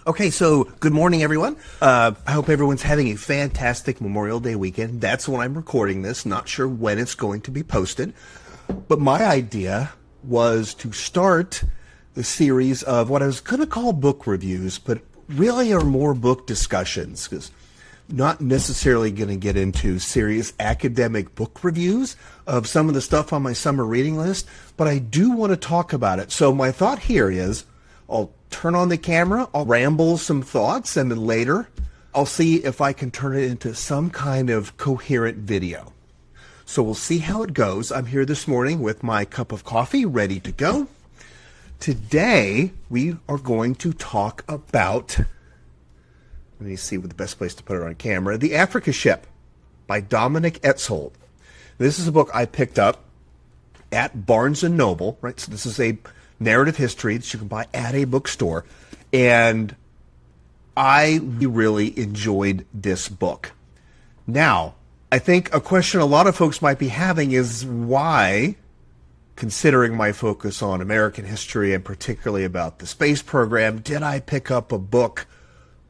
Okay, so good morning, everyone. I hope everyone's having a fantastic Memorial Day weekend. That's when I'm recording this. Not sure when it's going to be posted. But my idea was to start the series of what I was going to call book reviews, but really are more book discussions, because not necessarily going to get into serious academic book reviews of some of the stuff on my summer reading list, but I do want to talk about it. So my thought here is I'll turn on the camera, I'll ramble some thoughts, and then later I'll see if I can turn it into some kind of coherent video. So we'll see how it goes. I'm here this morning with my cup of coffee ready to go. Today we are going to talk about, let me see what the best place to put it on camera, The Africa Ship by Dominic Engels. This is a book I picked up at Barnes & Noble, right? So this is a narrative history that you can buy at a bookstore. And I really enjoyed this book. Now, I think a question a lot of folks might be having is why, considering my focus on American history and particularly about the space program, did I pick up a book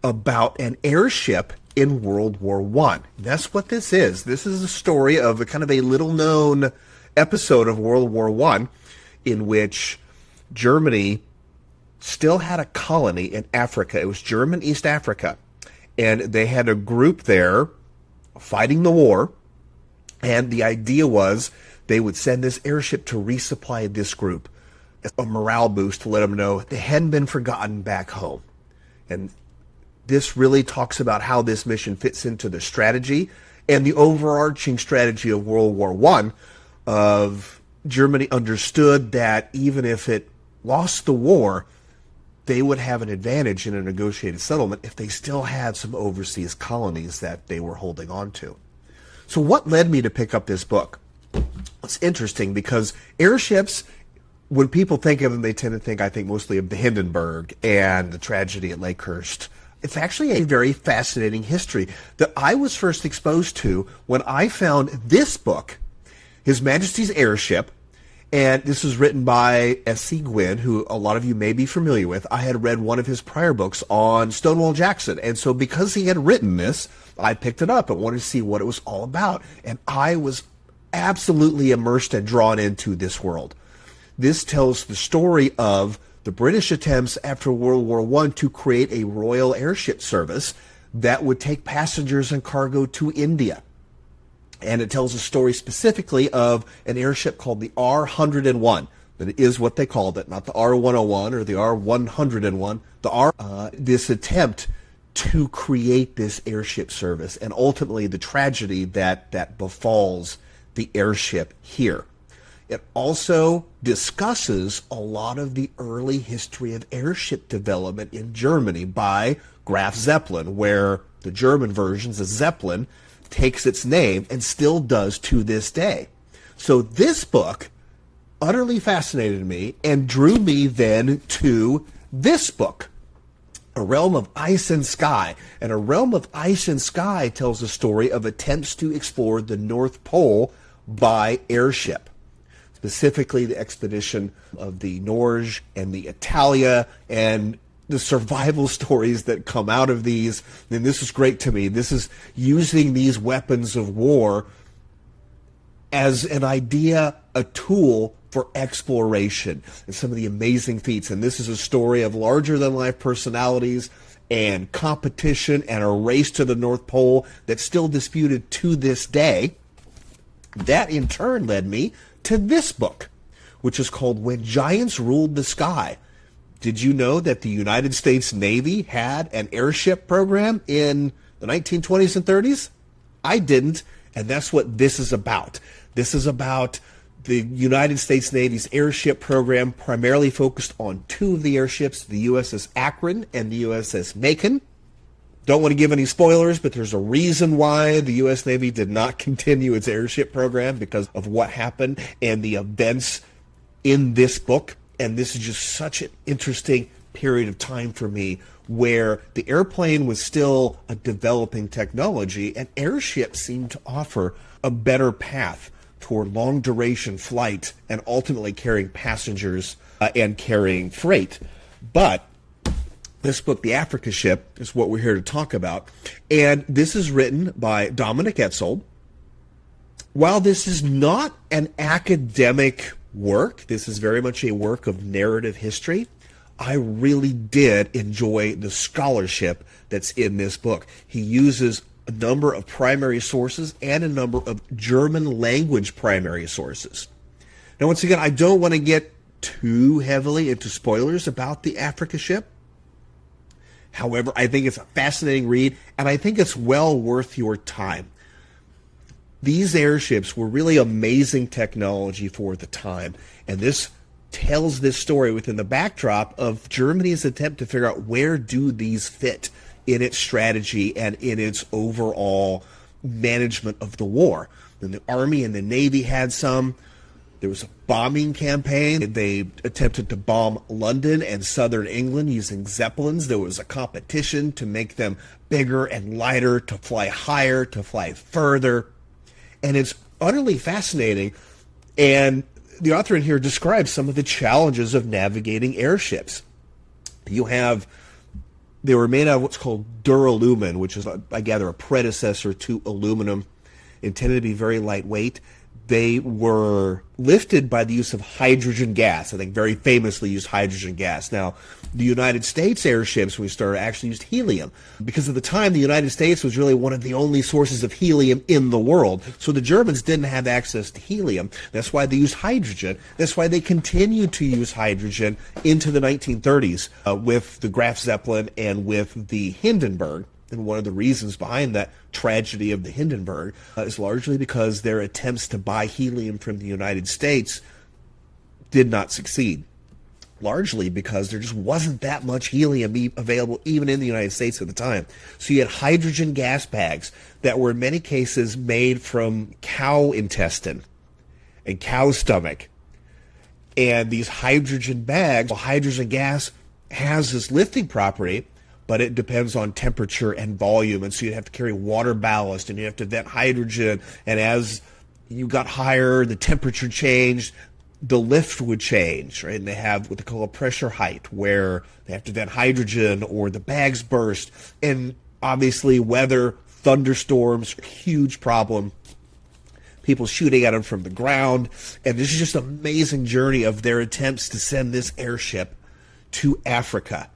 about an airship in World War I? That's what this is. This is a story of a kind of a little-known episode of World War I in which Germany still had a colony in Africa. It was German East Africa. And they had a group there fighting the war. And the idea was they would send this airship to resupply this group as a morale boost to let them know they hadn't been forgotten back home. And this really talks about how this mission fits into the strategy and the overarching strategy of World War I of Germany understood that even if it lost the war, they would have an advantage in a negotiated settlement if they still had some overseas colonies that they were holding on to. So what led me to pick up this book? It's interesting because airships, when people think of them, they tend to think, I think, mostly of the Hindenburg and the tragedy at Lakehurst. It's actually a very fascinating history that I was first exposed to when I found this book, His Majesty's Airship. And this was written by S.C. Gwynne, who a lot of you may be familiar with. I had read one of his prior books on Stonewall Jackson. And so because he had written this, I picked it up and wanted to see what it was all about. And I was absolutely immersed and drawn into this world. This tells the story of the British attempts after World War I to create a royal airship service that would take passengers and cargo to India. And it tells a story specifically of an airship called the R-101. That is what they called it, not the R-101 or the R-101. This attempt to create this airship service and ultimately the tragedy that befalls the airship here. It also discusses a lot of the early history of airship development in Germany by Graf Zeppelin, where the German version, the Zeppelin, takes its name and still does to this day. So this book utterly fascinated me and drew me then to this book, A Realm of Ice and Sky. And A Realm of Ice and Sky tells the story of attempts to explore the North Pole by airship, specifically the expedition of the Norge and the Italia and the survival stories that come out of these. And this is great to me. This is using these weapons of war as an idea, a tool for exploration and some of the amazing feats. And this is a story of larger-than-life personalities and competition and a race to the North Pole that's still disputed to this day. That, in turn, led me to this book, which is called When Giants Ruled the Sky. Did you know that the United States Navy had an airship program in the 1920s and 30s? I didn't, and that's what this is about. This is about the United States Navy's airship program, primarily focused on two of the airships, the USS Akron and the USS Macon. Don't want to give any spoilers, but there's a reason why the U.S. Navy did not continue its airship program because of what happened and the events in this book. And this is just such an interesting period of time for me where the airplane was still a developing technology and airships seemed to offer a better path toward long-duration flight and ultimately carrying passengers and carrying freight. But This book, The Africa Ship, is what we're here to talk about. And this is written by Dominic Engels. While this is not an academic work, this is very much a work of narrative history, I really did enjoy the scholarship that's in this book. He uses a number of primary sources and a number of German language primary sources. Now, once again, I don't want to get too heavily into spoilers about the Africa Ship. However, I think it's a fascinating read, and I think it's well worth your time. These airships were really amazing technology for the time, and this tells this story within the backdrop of Germany's attempt to figure out where do these fit in its strategy and in its overall management of the war. And the Army and the Navy had some. There was a bombing campaign. They attempted to bomb London and southern England using Zeppelins. There was a competition to make them bigger and lighter, to fly higher, to fly further. And it's utterly fascinating. And the author in here describes some of the challenges of navigating airships. They were made out of what's called duralumin, which is, I gather, a predecessor to aluminum, intended to be very lightweight. They were lifted by the use of hydrogen gas. I think very famously used hydrogen gas. Now, the United States airships, when we started, actually used helium. Because at the time, the United States was really one of the only sources of helium in the world. So the Germans didn't have access to helium. That's why they used hydrogen. That's why they continued to use hydrogen into the 1930s with the Graf Zeppelin and with the Hindenburg. And one of the reasons behind that tragedy of the Hindenburg is largely because their attempts to buy helium from the United States did not succeed. Largely because there just wasn't that much helium available even in the United States at the time. So you had hydrogen gas bags that were in many cases made from cow intestine and cow stomach. And these hydrogen bags, well, hydrogen gas has this lifting property, but it depends on temperature and volume. And so you have to carry water ballast and you have to vent hydrogen. And as you got higher, the temperature changed, the lift would change, right? And they have what they call a pressure height, where they have to vent hydrogen or the bags burst. And obviously weather, thunderstorms, huge problem. People shooting at them from the ground. And this is just an amazing journey of their attempts to send this airship to Africa,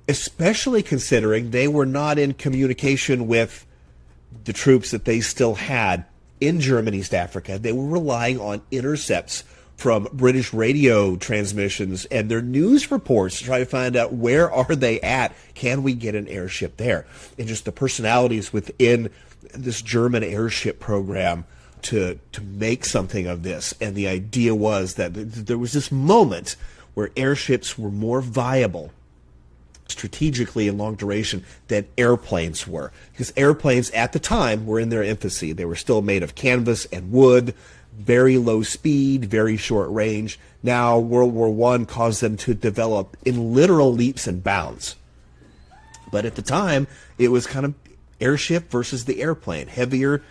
especially considering they were not in communication with the troops that they still had in German East Africa. They were relying on intercepts from British radio transmissions and their news reports to try to find out where are they at. Can we get an airship there? And just the personalities within this German airship program to make something of this. And the idea was that there was this moment where airships were more viable strategically and long duration than airplanes were. Because airplanes at the time were in their infancy. They were still made of canvas and wood, very low speed, very short range. Now World War I caused them to develop in literal leaps and bounds. But at the time, it was kind of airship versus the airplane, heavier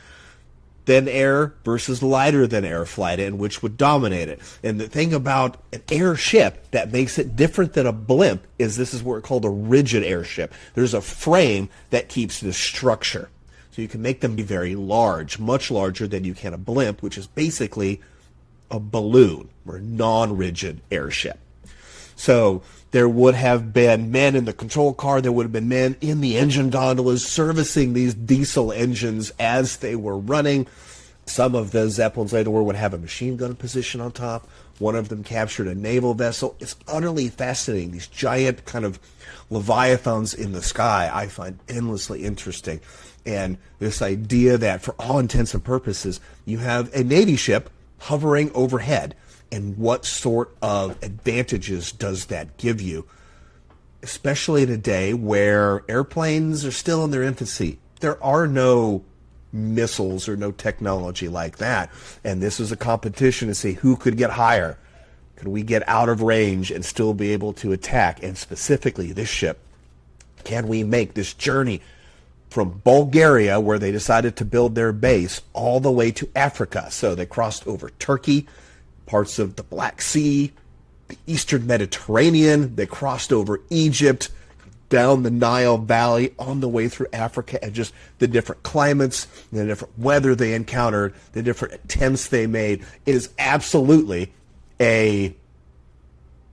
than air versus lighter than air flight, and which would dominate it. And the thing about an airship that makes it different than a blimp is this is what we're called a rigid airship. There's a frame that keeps the structure. So you can make them be very large, much larger than you can a blimp, which is basically a balloon or a non-rigid airship. So there would have been men in the control car, there would have been men in the engine gondolas servicing these diesel engines as they were running. Some of the Zeppelins later would have a machine gun position on top. One of them captured a naval vessel. It's utterly fascinating. These giant kind of leviathans in the sky I find endlessly interesting. And this idea that for all intents and purposes, you have a Navy ship hovering overhead. And what sort of advantages does that give you, especially in a day where airplanes are still in their infancy? There are no missiles or no technology like that. And this is a competition to see who could get higher. Could we get out of range and still be able to attack? And specifically this ship, can we make this journey from Bulgaria, where they decided to build their base, all the way to Africa? So they crossed over Turkey, parts of the Black Sea, the Eastern Mediterranean. They crossed over Egypt, down the Nile Valley, on the way through Africa, and just the different climates, the different weather they encountered, the different attempts they made. It is absolutely a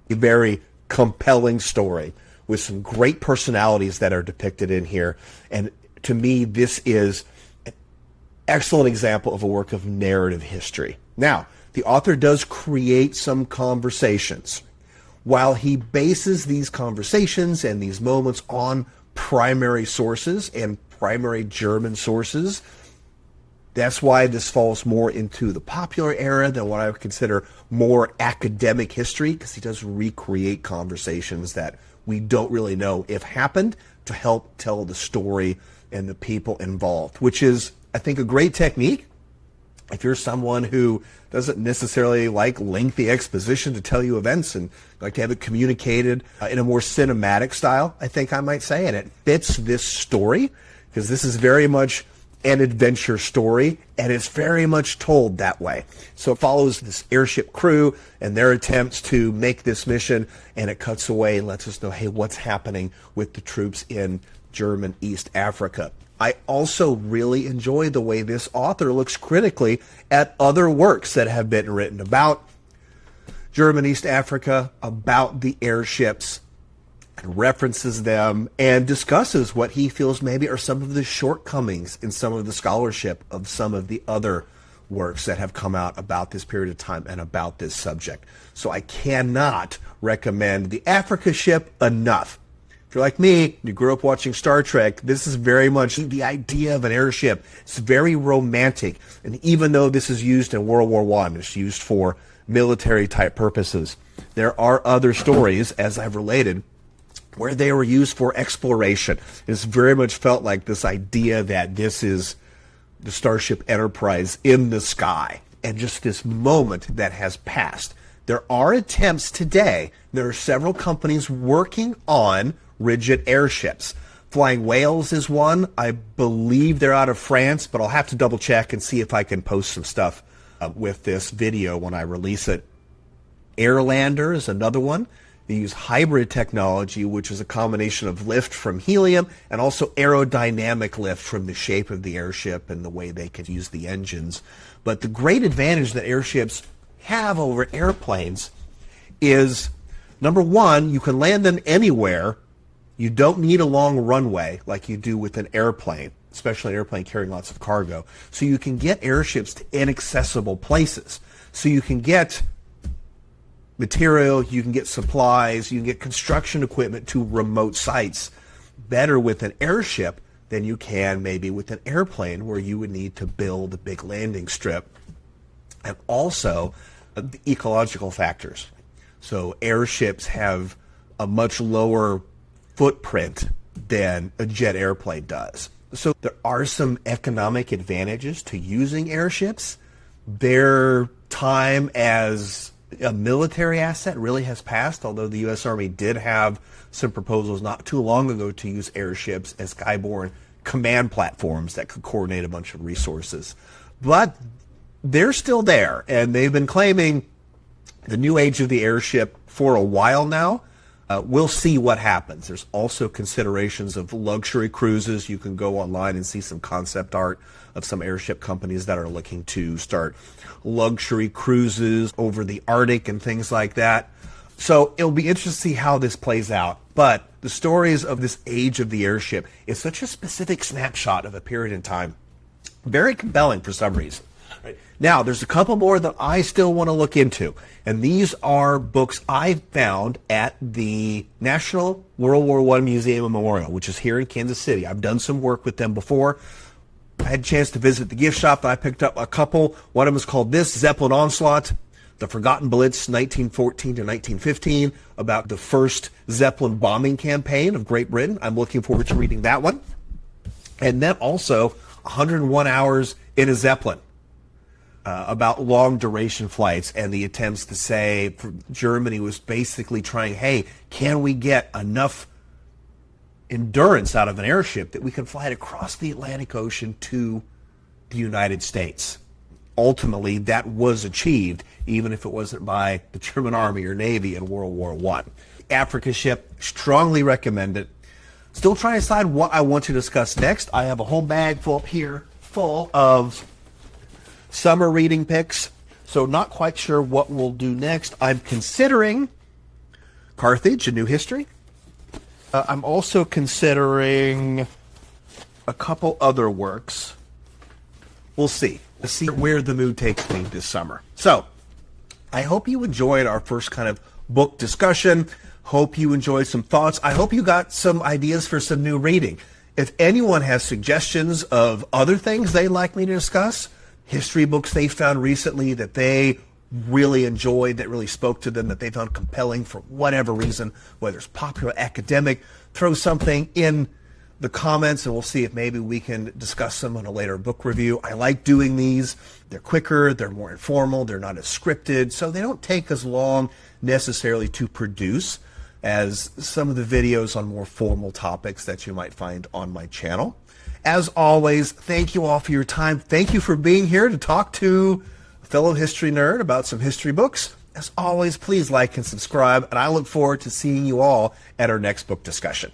very compelling story with some great personalities that are depicted in here. And to me, this is an excellent example of a work of narrative history. Now, the author does create some conversations. While he bases these conversations and these moments on primary sources and primary German sources, that's why this falls more into the popular era than what I would consider more academic history, because he does recreate conversations that we don't really know if happened to help tell the story and the people involved, which is, I think, a great technique. If you're someone who doesn't necessarily like lengthy exposition to tell you events and like to have it communicated in a more cinematic style, I think I might say, and it fits this story, because this is very much an adventure story, and it's very much told that way. So it follows this airship crew and their attempts to make this mission, and it cuts away and lets us know, hey, what's happening with the troops in German East Africa. I also really enjoy the way this author looks critically at other works that have been written about German East Africa, about the airships, and references them and discusses what he feels maybe are some of the shortcomings in some of the scholarship of some of the other works that have come out about this period of time and about this subject. So I cannot recommend the Africa ship enough. If you're like me, you grew up watching Star Trek, this is very much the idea of an airship. It's very romantic. And even though this is used in World War I, it's used for military type purposes, there are other stories, as I've related, where they were used for exploration. It's very much felt like this idea that this is the Starship Enterprise in the sky, and just this moment that has passed. There are attempts today, there are several companies working on rigid airships. Flying Whales is one. I believe they're out of France, but I'll have to double check and see if I can post some stuff with this video when I release it. Airlander is another one. They use hybrid technology, which is a combination of lift from helium and also aerodynamic lift from the shape of the airship and the way they can use the engines. But the great advantage that airships have over airplanes is, number one, you can land them anywhere. You don't need a long runway like you do with an airplane, especially an airplane carrying lots of cargo. So you can get airships to inaccessible places. So you can get material, you can get supplies, you can get construction equipment to remote sites better with an airship than you can maybe with an airplane, where you would need to build a big landing strip. And also the ecological factors. So airships have a much lower footprint than a jet airplane does. So there are some economic advantages to using airships. Their time as a military asset really has passed, although the U.S. Army did have some proposals not too long ago to use airships as skyborne command platforms that could coordinate a bunch of resources. But they're still there, and they've been claiming the new age of the airship for a while now. We'll see what happens. There's also considerations of luxury cruises. You can go online and see some concept art of some airship companies that are looking to start luxury cruises over the Arctic and things like that. So it'll be interesting to see how this plays out. But the stories of this age of the airship is such a specific snapshot of a period in time. Very compelling for some reason. Right. Now, there's a couple more that I still want to look into, and these are books I found at the National World War I Museum and Memorial, which is here in Kansas City. I've done some work with them before. I had a chance to visit the gift shop, and I picked up a couple. One of them is called This Zeppelin Onslaught, The Forgotten Blitz, 1914 to 1915, about the first Zeppelin bombing campaign of Great Britain. I'm looking forward to reading that one. And then also 101 Hours in a Zeppelin, about long duration flights and the attempts to say Germany was basically trying, hey, can we get enough endurance out of an airship that we can fly it across the Atlantic Ocean to the United States? ultimately that was achieved, even if it wasn't by the German Army or Navy in World War I. Africa ship, strongly recommend it. Still trying to decide what I want to discuss next. I have a whole bag full up here full of summer reading picks, so not quite sure what we'll do next. I'm considering Carthage, A New History. I'm also considering a couple other works. We'll see. Let's see where the mood takes me this summer. So, I hope you enjoyed our first kind of book discussion. Hope you enjoyed some thoughts. I hope you got some ideas for some new reading. If anyone has suggestions of other things they'd like me to discuss, history books they found recently that they really enjoyed, that really spoke to them, that they found compelling for whatever reason, whether it's popular, academic, throw something in the comments and we'll see if maybe we can discuss them on a later book review. I like doing these. They're quicker, they're more informal, they're not as scripted, so they don't take as long necessarily to produce as some of the videos on more formal topics that you might find on my channel. As always, thank you all for your time. Thank you for being here to talk to a fellow history nerd about some history books. As always, please like and subscribe, and I look forward to seeing you all at our next book discussion.